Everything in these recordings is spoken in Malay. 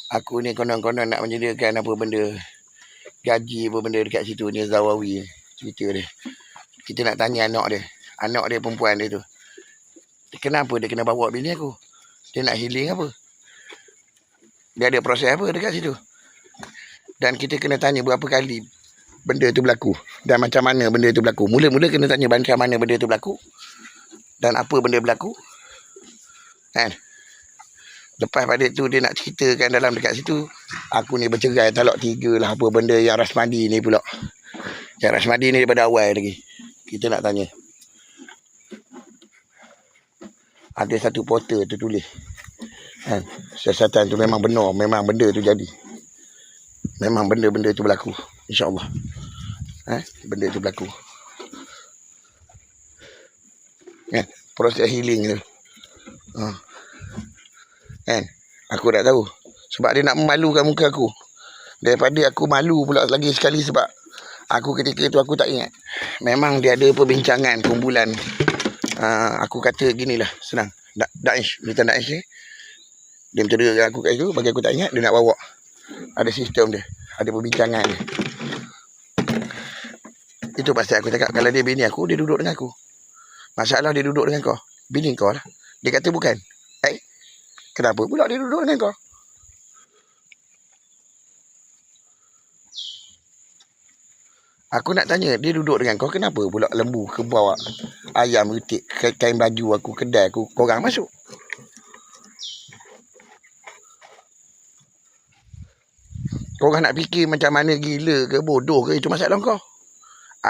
Aku ni konon-konon nak menyediakan apa benda, gaji apa benda dekat situ ni, Zawawi cerita dia. Kita nak tanya anak dia perempuan dia tu, kenapa dia kena bawa bini aku? Dia nak healing apa? Dia ada proses apa dekat situ? Dan kita kena tanya berapa kali benda tu berlaku, dan macam mana benda tu berlaku. Mula-mula kena tanya macam mana benda tu berlaku, dan apa benda berlaku, kan? Lepas pada tu dia nak ceritakan dalam dekat situ, aku ni bercerai talak 3 lah, apa benda yang Rasmadi ni pula. Yang Rasmadi ni daripada awal lagi. Kita nak tanya. Ada satu portal tu tulis, kan, siasatan tu memang benar, memang benda tu jadi. Memang benda-benda tu berlaku, insya-Allah. Benda tu berlaku. Kan, proses healing tu. Kan, aku tak tahu. Sebab dia nak memalukan muka aku. Daripada aku malu pula lagi sekali sebab aku ketika tu aku tak ingat. Memang dia ada perbincangan kumpulan. Aku kata ginilah, senang. Daesh, militan Daesh ni. Dia mencederakan aku kat situ, bagi aku tak ingat, dia nak bawa. Ada sistem dia, ada perbincangan dia. Itu pasal aku cakap, kalau dia bini aku, dia duduk dengan aku. Masalah dia duduk dengan kau, bini kau lah. Dia kata bukan. Kenapa pula dia duduk dengan kau? Aku nak tanya, dia duduk dengan kau, kenapa pula lembu, kerbau, ayam, utik, kain baju aku, kedai aku, korang masuk? Korang nak fikir macam mana, gila ke, bodoh ke, itu masalah kau.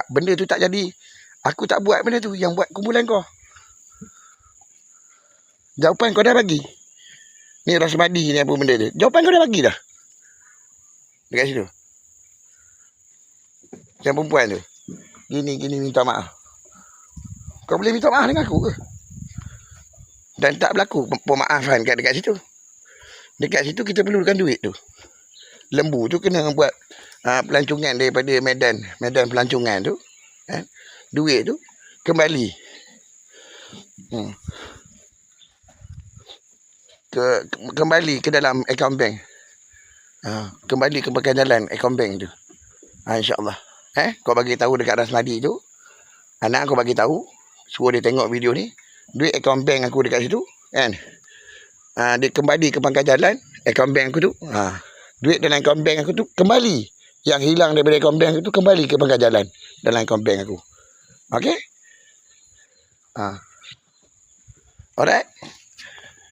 Benda tu tak jadi. Aku tak buat benda tu, yang buat kumpulan kau. Jawapan kau dah bagi. Ni Rasmadi ni apa benda tu. Jawapan kau dah bagi dah. Dekat situ. Yang perempuan tu. Gini minta maaf. Kau boleh minta maaf dengan aku ke? Dan tak berlaku pemaafan kat dekat situ. Dekat situ kita perlukan duit tu. Lembu tu kena buat pelancongan daripada medan pelancongan tu. Duit tu kembali. Kembali ke dalam akaun bank. Kembali ke jalan akaun bank tu. InsyaAllah. Kau bagi tahu dekat Rasmadi tu. Anak kau bagi tahu, suruh dia tengok video ni. Duit akaun bank aku dekat situ, kan? Dia kembali ke pangkal jalan akaun bank aku tu. Duit dalam akaun bank aku tu kembali. Yang hilang daripada akaun bank aku tu kembali ke pangkal jalan dalam akaun bank aku. Okey? Alright.